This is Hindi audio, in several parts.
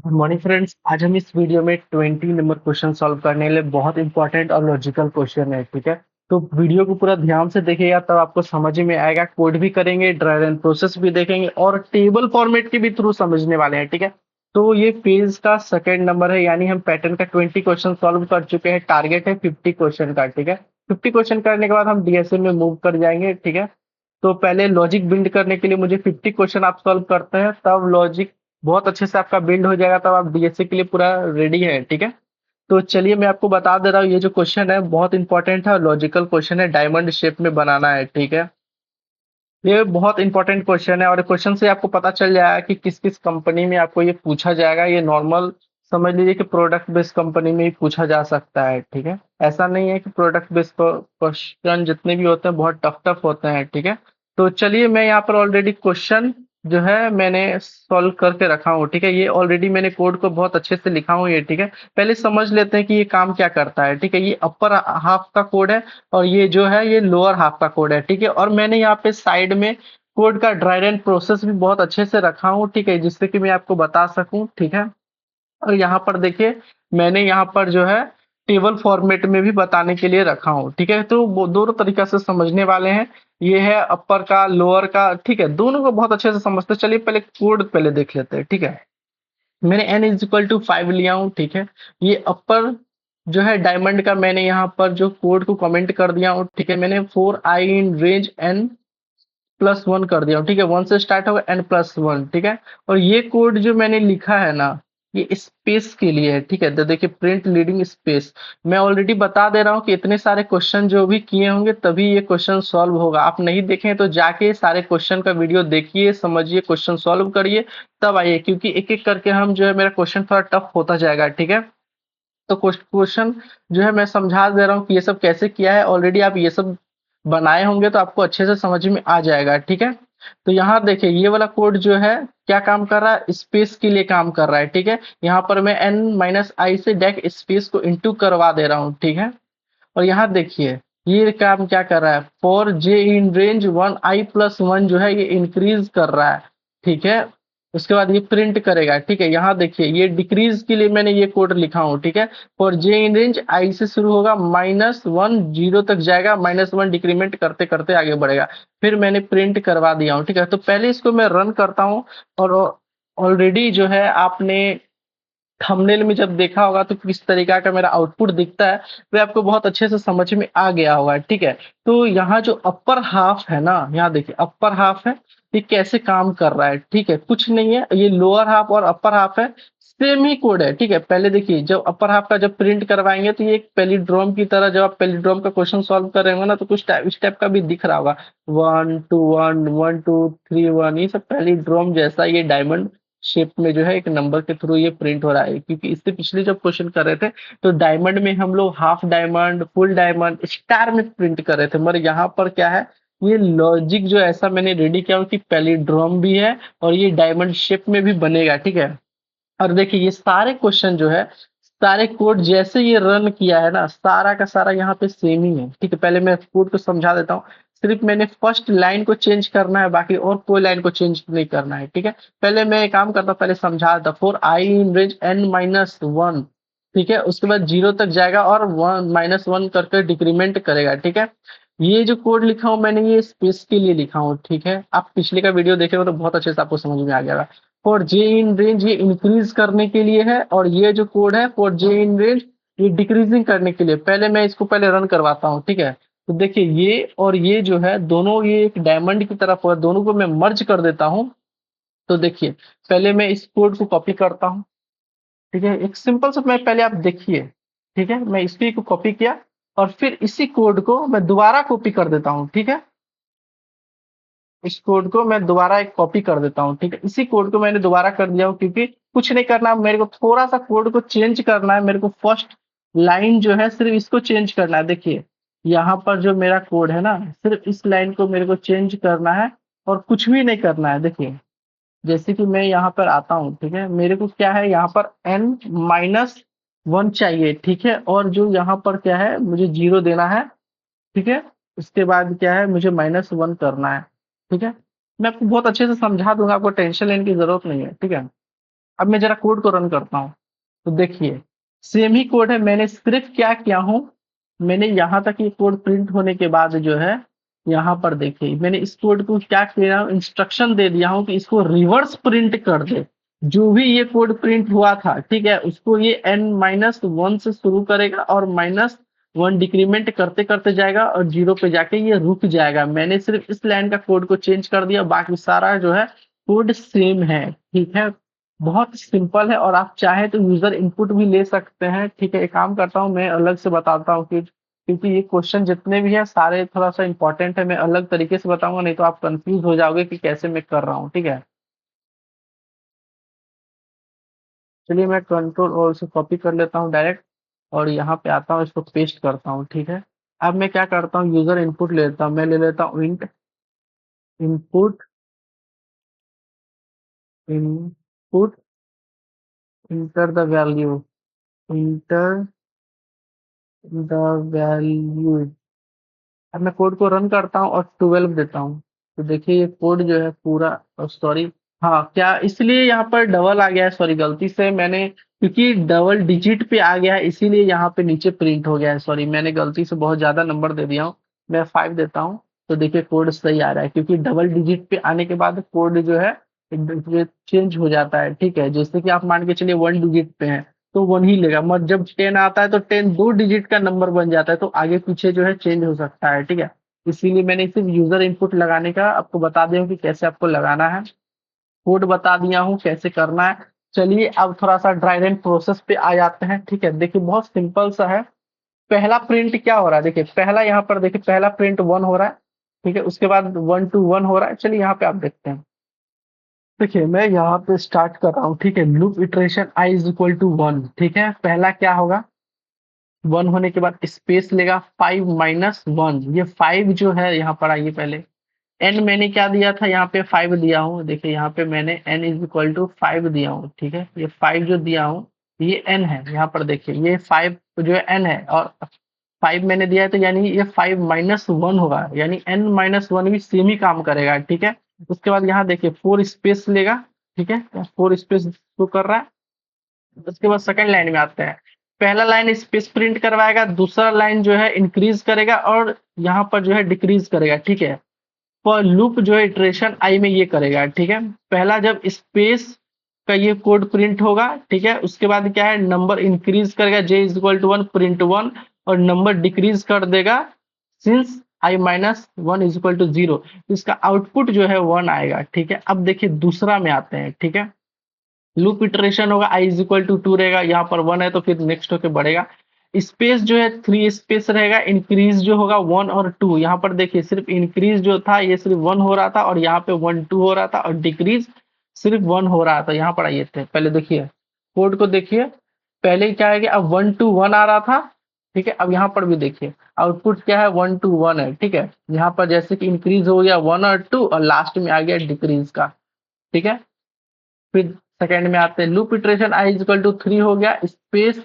Good morning friends. आज हम इस वीडियो में 20 नंबर क्वेश्चन सॉल्व करने वाले बहुत इंपॉर्टेंट और लॉजिकल क्वेश्चन है। ठीक है, तो वीडियो को पूरा ध्यान से देखिएगा तब आपको समझ में आएगा। कोड भी करेंगे, ड्राई रन प्रोसेस भी देखेंगे और टेबल फॉर्मेट के भी थ्रू समझने वाले हैं। ठीक है, तो ये पेज का सेकंड नंबर है, यानी हम पैटर्न का 20 क्वेश्चन सॉल्व कर चुके हैं। टारगेट है 50 क्वेश्चन का। ठीक है, 50 क्वेश्चन करने के बाद हम डीएसए में मूव कर जाएंगे। ठीक है, तो पहले लॉजिक बिल्ड करने के लिए मुझे 50 क्वेश्चन आप सॉल्व करते हैं, तब लॉजिक बहुत अच्छे से आपका बिल्ड हो जाएगा, तब आप डीएसए के लिए पूरा रेडी है। ठीक है, तो चलिए मैं आपको बता दे रहा हूँ, ये जो क्वेश्चन है बहुत इंपॉर्टेंट है और लॉजिकल क्वेश्चन है। डायमंड शेप में बनाना है। ठीक है, ये बहुत इंपॉर्टेंट क्वेश्चन है और क्वेश्चन से आपको पता चल जाएगा कि किस किस कंपनी में आपको ये पूछा जाएगा। ये नॉर्मल समझ लीजिए कि प्रोडक्ट बेस्ड कंपनी में ही पूछा जा सकता है। ठीक है, ऐसा नहीं है कि प्रोडक्ट बेस्ड क्वेश्चन जितने भी होते हैं बहुत टफ टफ होते हैं। ठीक है, तो चलिए मैं यहाँ पर ऑलरेडी क्वेश्चन जो है मैंने सॉल्व करके रखा हूँ। ठीक है, ये ऑलरेडी मैंने कोड को बहुत अच्छे से लिखा हूँ ये। ठीक है, पहले समझ लेते हैं कि ये काम क्या करता है। ठीक है, ये अपर हाफ का कोड है और ये जो है ये लोअर हाफ का कोड है। ठीक है, और मैंने यहाँ पे साइड में कोड का ड्राई रन प्रोसेस भी बहुत अच्छे से रखा हूँ। ठीक है, जिससे कि मैं आपको बता सकूं। ठीक है, और यहाँ पर देखिए मैंने यहाँ पर जो है टेबल फॉर्मेट में भी बताने के लिए रखा हूँ। ठीक है, तो वो दोनों तरीका से समझने वाले हैं। ये है अपर का, लोअर का। ठीक है, दोनों को बहुत अच्छे से समझते हैं। चलिए पहले कोड पहले देख लेते हैं। ठीक है, मैंने n इज इक्वल टू 5 लिया हूँ। ठीक है, ये अपर जो है डायमंड का मैंने यहाँ पर जो कोड को कमेंट कर दिया हूँ। ठीक है, मैंने 4 i in range n plus one कर दिया हूँ। ठीक है, वन से स्टार्ट होगा n प्लस वन। ठीक है, और ये कोड जो मैंने लिखा है ना, ये स्पेस के लिए है। ठीक है, तो देखिए प्रिंट लीडिंग स्पेस। मैं ऑलरेडी बता दे रहा हूँ कि इतने सारे क्वेश्चन जो भी किए होंगे तभी ये क्वेश्चन सॉल्व होगा। आप नहीं देखें तो जाके सारे क्वेश्चन का वीडियो देखिए, समझिए, क्वेश्चन सॉल्व करिए, तब आइए, क्योंकि एक एक करके हम जो है मेरा क्वेश्चन थोड़ा टफ होता जाएगा। ठीक है, तो क्वेश्चन जो है मैं समझा दे रहा हूँ कि ये सब कैसे किया है। ऑलरेडी आप ये सब बनाए होंगे तो आपको अच्छे से समझ में आ जाएगा। ठीक है, तो यहाँ देखिए ये वाला कोड जो है क्या काम कर रहा है, स्पेस के लिए काम कर रहा है। ठीक है, यहाँ पर मैं n माइनस आई से डायरेक्ट स्पेस को इंटू करवा दे रहा हूँ। ठीक है, और यहाँ देखिए ये काम क्या कर रहा है, for J in range 1i+1 जो है ये इंक्रीज कर रहा है। ठीक है, उसके बाद ये प्रिंट करेगा। ठीक है, यहाँ देखिए ये डिक्रीज के लिए मैंने ये कोड लिखा हूँ। ठीक है, for J in range I से शुरू होगा, -1 जीरो तक जाएगा, -1 डिक्रीमेंट करते करते आगे बढ़ेगा। फिर मैंने प्रिंट करवा दिया हूँ। ठीक है, तो पहले इसको मैं रन करता हूँ और ऑलरेडी जो है आपने थंबनेल में जब देखा होगा तो किस तरीका का मेरा आउटपुट दिखता है वह आपको बहुत अच्छे से समझ में आ गया होगा। ठीक है, तो यहाँ जो अपर हाफ है ना, यहाँ देखिए अपर हाफ है, ये कैसे काम कर रहा है। ठीक है, कुछ नहीं है, ये लोअर हाफ और अपर हाफ है, सेम ही कोड है। ठीक है, पहले देखिए जब अपर हाफ का जब प्रिंट करवाएंगे तो ये एक पैलिड्रोम की तरह, जब आप पैलिड्रोम का क्वेश्चन सॉल्व कर रहे होंगे ना तो कुछ इस टाइप का भी दिख रहा होगा, 1 2 1 1 2 3 1, ये सब पैलिड्रोम जैसा ये डायमंड शेप में जो है एक नंबर के थ्रू ये प्रिंट हो रहा है। क्योंकि इससे पिछले जब क्वेश्चन कर रहे थे तो डायमंड में हम लोग half diamond, full diamond, star में प्रिंट कर रहे थे, मगर यहाँ पर क्या है, ये लॉजिक जो ऐसा मैंने रेडी किया कि पैलिड्रोम भी है और ये डायमंड शेप में भी बनेगा। ठीक है, और देखिए ये सारे क्वेश्चन जो है, सारे कोड जैसे ये रन किया है ना, सारा का सारा यहाँ पे सेम ही है। ठीक है, पहले मैं कोड को समझा देता हूँ। सिर्फ मैंने फर्स्ट लाइन को चेंज करना है, बाकी और कोई लाइन को चेंज नहीं करना है। ठीक है, पहले मैं एक काम करता हूँ, पहले समझा देता, for I in range n-1। ठीक है, उसके बाद जीरो तक जाएगा और वन -1 करके डिक्रीमेंट करेगा। ठीक है, ये जो कोड लिखा हूँ मैंने ये स्पेस के लिए लिखा हूँ। ठीक है, आप पिछले का वीडियो देखे हो तो बहुत अच्छे से आपको समझ में आ गया। फॉर जे इन रेंज ये इंक्रीज करने के लिए है और ये जो कोड है फॉर जे इन रेंज ये डिक्रीजिंग करने के लिए। पहले मैं इसको पहले रन करवाता हूँ। ठीक है, तो देखिए ये और ये जो है दोनों ये एक डायमंड की तरफ है, दोनों को मैं मर्ज कर देता हूँ। तो देखिए पहले मैं इस कोड को कॉपी करता हूँ। ठीक है, एक सिंपल सा, मैं पहले आप देखिए। ठीक है, मैं इसी को कॉपी किया और फिर इसी कोड को मैं दोबारा कॉपी कर देता हूँ। ठीक है, इस कोड को मैं दोबारा एक कॉपी कर देता हूँ। ठीक है, इसी कोड को मैंने दोबारा कर दिया हूँ क्योंकि कुछ नहीं करना, मेरे को थोड़ा सा कोड को चेंज करना है। मेरे को फर्स्ट लाइन जो है सिर्फ इसको चेंज करना है। देखिए यहाँ पर जो मेरा कोड है ना, सिर्फ इस लाइन को मेरे को चेंज करना है और कुछ भी नहीं करना है। देखिए जैसे कि मैं यहाँ पर आता हूँ। ठीक है, मेरे को क्या है, यहाँ पर n-1 चाहिए। ठीक है, और जो यहाँ पर क्या है, मुझे जीरो देना है। ठीक है, उसके बाद क्या है, मुझे -1 करना है। ठीक है, मैं आपको बहुत अच्छे से समझा दूंगा, आपको टेंशन लेने की जरूरत नहीं है। ठीक है, अब मैं जरा कोड को रन करता हूँ, तो देखिए सेम ही कोड है। मैंने सिर्फ क्या किया हूँ, मैंने यहाँ तक ये कोड प्रिंट होने के बाद जो है यहाँ पर देखिए मैंने इस कोड को क्या किया हूँ, इंस्ट्रक्शन दे दिया हूँ कि इसको रिवर्स प्रिंट कर दे। जो भी ये कोड प्रिंट हुआ था, ठीक है, उसको ये n-1 से शुरू करेगा और -1 डिक्रीमेंट करते करते जाएगा और 0 पे जाके ये रुक जाएगा। मैंने सिर्फ इस लाइन का कोड को चेंज कर दिया, बाकी सारा जो है कोड सेम है। ठीक है, बहुत सिंपल है और आप चाहे तो यूजर इनपुट भी ले सकते हैं। ठीक है, एक काम करता हूँ, मैं अलग से बताता हूँ कि क्योंकि ये क्वेश्चन जितने भी हैं सारे थोड़ा सा इंपॉर्टेंट है, मैं अलग तरीके से बताऊंगा, नहीं तो आप कंफ्यूज हो जाओगे कि कैसे मैं कर रहा हूँ। ठीक है, चलिए मैं कंट्रोल और से कॉपी कर लेता हूँ डायरेक्ट और यहाँ पे आता हूँ, इसको पेस्ट करता हूँ। ठीक है, अब मैं क्या करता हूँ, यूजर इनपुट लेता हूँ, मैं ले लेता हूँ int input input enter the value enter the value. अब मैं कोड को रन करता हूँ और 12 देता हूँ, तो देखिए ये कोड जो है पूरा, सॉरी, हाँ क्या इसलिए यहाँ पर डबल आ गया है, सॉरी गलती से मैंने, क्योंकि डबल डिजिट पे आ गया है इसीलिए यहाँ पे नीचे प्रिंट हो गया है। सॉरी, मैंने गलती से बहुत ज्यादा नंबर दे दिया हूँ। मैं 5 देता हूँ, तो देखिए कोड सही आ रहा है, क्योंकि डबल डिजिट पे आने के बाद कोड जो है चेंज हो जाता है। ठीक है, जैसे कि आप मान के चलिए 1 डिजिट पे है तो 1 ही लेगा, मत जब 10 आता है तो 10 2 डिजिट का नंबर बन जाता है, तो आगे पीछे जो है चेंज हो सकता है। ठीक है, इसीलिए मैंने सिर्फ यूजर इनपुट लगाने का आपको बता दिया हूँ कि कैसे आपको लगाना है, कोड बता दिया हूँ कैसे करना है। चलिए अब थोड़ा सा ड्राई रन प्रोसेस पे आ जाते हैं। ठीक है, देखिए बहुत सिंपल सा है। पहला प्रिंट क्या हो रहा है, देखिए पहला यहाँ पर देखिए पहला प्रिंट 1 हो रहा है। ठीक है, उसके बाद 1 to 1 हो रहा है। चलिए यहाँ पे आप देखते हैं, देखिए मैं यहाँ पे स्टार्ट कर रहा हूँ। ठीक है, loop iteration i is equal to 1। ठीक है, पहला क्या होगा, 1 होने के बाद स्पेस लेगा 5-1, ये 5 जो है यहाँ पर आइए पहले n मैंने क्या दिया था, यहाँ पे 5 दिया हूँ। देखिए यहाँ पे मैंने n इज इक्वल टू 5 दिया हूँ। ठीक है, ये 5 जो दिया हूँ ये n है, यहाँ पर देखिए ये 5 जो है n है और 5 मैंने दिया है, तो यानी ये 5-1 होगा, यानी n-1 भी सेम ही काम करेगा। ठीक है, उसके बाद यहाँ देखिए 4 स्पेस लेगा। ठीक है, 4 स्पेस शो कर रहा है। उसके बाद सेकंड लाइन में आते हैं, पहला लाइन स्पेस प्रिंट करवाएगा, दूसरा लाइन जो है इंक्रीज करेगा और यहाँ पर जो है डिक्रीज करेगा। ठीक है, पर लूप जो है इटरेशन आई में ये करेगा। ठीक है, पहला जब स्पेस का ये कोड प्रिंट होगा, ठीक है, उसके बाद क्या है, नंबर इंक्रीज करेगा j is equal to 1 print 1 और नंबर डिक्रीज कर देगा since i-1 is equal to 0, इसका आउटपुट जो है 1 आएगा। ठीक है, अब देखिए दूसरा में आते हैं। ठीक है, लूप इटरेशन होगा i इज इक्वल टू 2 रहेगा, यहाँ पर 1 है तो फिर नेक्स्ट होके बढ़ेगा। स्पेस जो है 3 स्पेस रहेगा, इंक्रीज जो होगा 1 और 2, यहाँ पर देखिए सिर्फ इंक्रीज जो था ये सिर्फ 1 हो रहा था और यहाँ पे 1 2 हो रहा था और डिक्रीज सिर्फ 1 हो रहा था। यहाँ पर आइए थे, पहले देखिए कोड को देखिए, पहले क्या है कि अब 1 to 1 आ रहा था। ठीक है, अब यहाँ पर भी देखिए आउटपुट क्या है, 1 to 1 है। ठीक है, यहाँ पर जैसे कि इंक्रीज हो गया 1 और 2 और लास्ट में आ गया डिक्रीज का। ठीक है, फिर सेकंड में आते हैं, loop iteration i is equal to 3 हो गया, स्पेस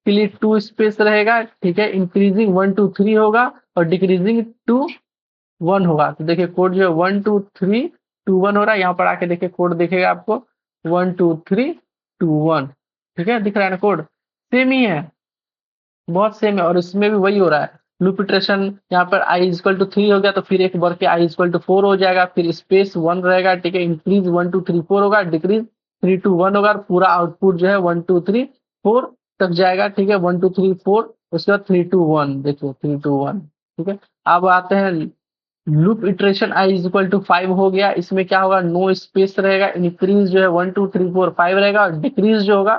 के लिए 2 स्पेस रहेगा। ठीक है, इंक्रीजिंग 1 to 3 होगा और डिक्रीजिंग 2 1 होगा। तो देखिए कोड जो है 1 to 3 2 1 हो रहा है, यहाँ पर आके देखिए कोड दिखेगा आपको 1 2 3 2 1। ठीक है, दिख रहा है ना, कोड सेम ही है, बहुत सेम है और इसमें भी वही हो रहा है। लूप इटरेशन यहाँ पर i इज इक्वल टू 3 हो गया तो फिर एक बढ़ के i इज इक्वल टू 4 हो जाएगा, फिर स्पेस 1 रहेगा। ठीक है, इंक्रीज 1 2 3 4 होगा, डिक्रीज 3 2 1 होगा, पूरा आउटपुट जो है 1 2 3 4 तक जाएगा। ठीक है, 1 2 3 4, उसके बाद 3 2 1, देखिए 3 2 1। ठीक है, अब आते हैं loop iteration i is equal to 5 हो गया, इसमें क्या होगा, नो स्पेस रहेगा, इंक्रीज जो है 1 2 3 4 5 रहेगा और डिक्रीज जो होगा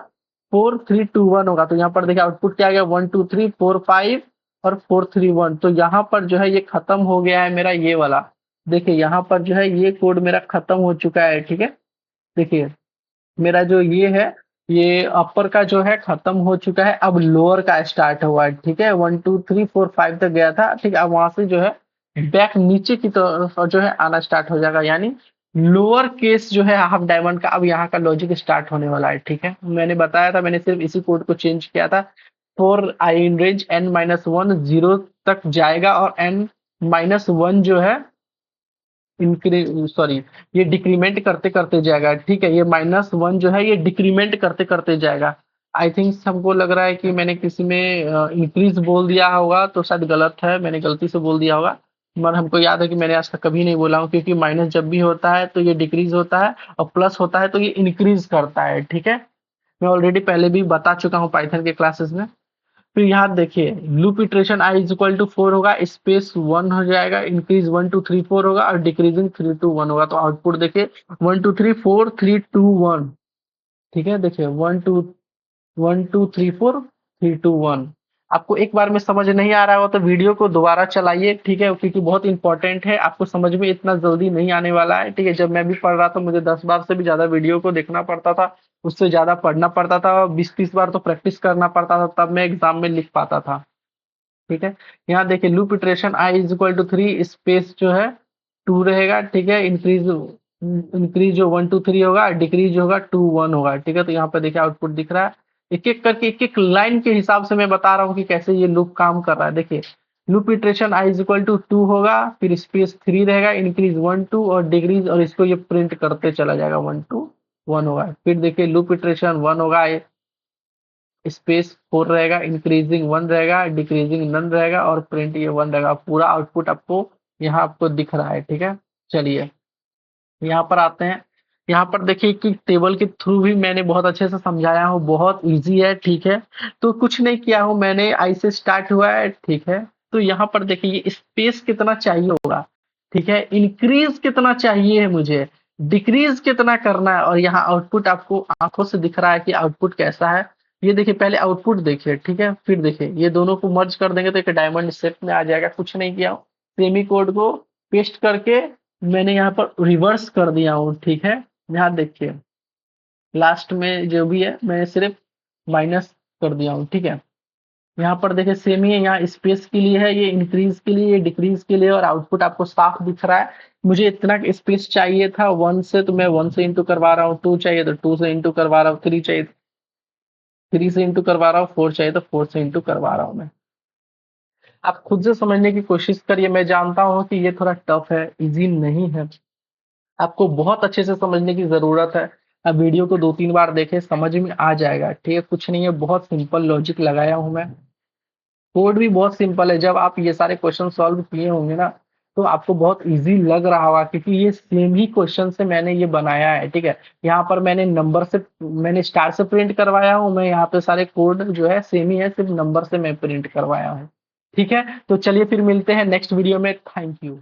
4 3 2 1 होगा। तो यहाँ पर देखिए आउटपुट क्या आ गया, 1 2 3 4 5 और 4 3 1। तो यहाँ पर जो है ये खत्म हो गया है मेरा ये वाला, देखिए यहाँ पर जो है ये कोड मेरा खत्म हो चुका है। ठीक है, देखिए मेरा जो ये है, ये अपर का जो है खत्म हो चुका है, अब लोअर का स्टार्ट हुआ है। ठीक है, 1 2 3 4 5 तक गया था। ठीक है, अब वहां से जो है बैक नीचे की तरफ जो है आना स्टार्ट हो जाएगा, यानी लोअर केस जो है हाफ डायमंड का अब यहाँ का लॉजिक स्टार्ट होने वाला है। ठीक है, मैंने बताया था, मैंने सिर्फ इसी कोड को चेंज किया था। For I in range n-1 0 तक जाएगा और n-1 जो है सॉरी, ये डिक्रीमेंट करते करते जाएगा, ठीक है। ये -1 जो है ये डिक्रीमेंट करते करते जाएगा। आई थिंक हमको लग रहा है कि मैंने किसी में इंक्रीज बोल दिया होगा, तो शायद गलत है, मैंने गलती से बोल दिया होगा। मगर हमको याद है कि मैंने आज तक कभी नहीं बोला हूँ, क्योंकि माइनस जब भी होता है तो ये डिक्रीज होता है, और प्लस होता है तो ये इंक्रीज करता है, ठीक है। मैं ऑलरेडी पहले भी बता चुका हूँ पाइथन के क्लासेस में। फिर यहाँ देखिए, loop iteration i is equal to 4 होगा, स्पेस 1 हो जाएगा, इंक्रीज 1 2 3 4 होगा, और डिक्रीजिंग 3 2 1 होगा। तो आउटपुट देखिए 1 2 3 4 3 2 1, ठीक है। देखिए 1 2 1 2 3 4 3 2 1। आपको एक बार में समझ नहीं आ रहा हो तो वीडियो को दोबारा चलाइए, ठीक है, क्योंकि बहुत इंपॉर्टेंट है। आपको समझ में इतना जल्दी नहीं आने वाला है, ठीक है। जब मैं भी पढ़ रहा था मुझे 10 बार से भी ज्यादा वीडियो को देखना पड़ता था, उससे ज्यादा पढ़ना पड़ता था, 20 30 बार तो प्रैक्टिस करना पड़ता था, तब मैं एग्जाम में लिख पाता था, ठीक है। यहाँ देखिए loop iteration i is equal to 3, space जो है 2 रहेगा, ठीक है। इंक्रीज इंक्रीज जो 1 2 3 होगा, डिक्रीज होगा 2 1 होगा, ठीक है। तो यहाँ पे देखिए आउटपुट दिख रहा है। एक एक करके एक एक लाइन के हिसाब से मैं बता रहा हूँ कि कैसे ये लूप काम कर रहा है। देखिए loop iteration i is equal to 2 होगा, फिर स्पेस 3 रहेगा, इंक्रीज 1 2 और डिक्रीज, और इसको ये प्रिंट करते चला जाएगा 1 2 1 होगा। फिर देखिए लूप इटरेशन 1 होगा, स्पेस 4 रहेगा, इंक्रीजिंग 1 रहेगा, डिक्रीजिंग नन रहेगा, और प्रिंट ये 1 रहेगा। पूरा आउटपुट आपको यहाँ आपको दिख रहा है, ठीक है। चलिए यहाँ पर आते हैं। यहाँ पर देखिए कि टेबल के थ्रू भी मैंने बहुत अच्छे से समझाया हूँ, बहुत इजी है, ठीक है। तो कुछ नहीं किया हूँ मैंने, आई से स्टार्ट हुआ है, ठीक है। तो यहाँ पर देखिए ये स्पेस कितना चाहिए होगा, ठीक है, इंक्रीज कितना चाहिए है मुझे, डिक्रीज कितना करना है, और यहाँ आउटपुट आपको आंखों से दिख रहा है कि आउटपुट कैसा है। ये देखिए पहले आउटपुट देखिए, ठीक है, फिर देखिए ये दोनों को मर्ज कर देंगे तो एक डायमंड शेप में आ जाएगा। कुछ नहीं किया हूँ, सेमी कोड को पेस्ट करके मैंने यहाँ पर रिवर्स कर दिया हूँ, ठीक है। यहाँ देखिए लास्ट में जो भी है मैंने सिर्फ माइनस कर दिया हूँ, ठीक है। यहाँ पर देखिए सेम ही है, यहाँ स्पेस के लिए है, ये इंक्रीज के लिए, ये डिक्रीज के लिए, और आउटपुट आपको साफ दिख रहा है। मुझे इतना स्पेस चाहिए था 1 से, तो मैं 1 से इंटू करवा रहा हूँ, 2 चाहिए तो 2 से इंटू करवा रहा हूँ, 3 चाहिए 3 से इंटू करवा रहा हूँ, 4 चाहिए तो 4 से इंटू करवा रहा हूँ मैं। आप खुद से समझने की कोशिश करिए, मैं जानता हूँ कि ये थोड़ा टफ है, इजी नहीं है, आपको बहुत अच्छे से समझने की ज़रूरत है। अब वीडियो को 2 3 बार देखें, समझ में आ जाएगा, ठीक है। कुछ नहीं है, बहुत सिंपल लॉजिक लगाया हूँ मैं। कोड भी बहुत सिंपल है, जब आप ये सारे क्वेश्चन सॉल्व किए होंगे ना, तो आपको बहुत ईज़ी लग रहा होगा, क्योंकि ये सेम ही क्वेश्चन से मैंने ये बनाया है, ठीक है। यहाँ पर मैंने स्टार से प्रिंट करवाया हूँ, मैं यहाँ पे सारे कोड जो है सेम ही है, सिर्फ नंबर से मैं प्रिंट करवाया हूँ, ठीक है। तो चलिए फिर मिलते हैं नेक्स्ट वीडियो में। Thank you.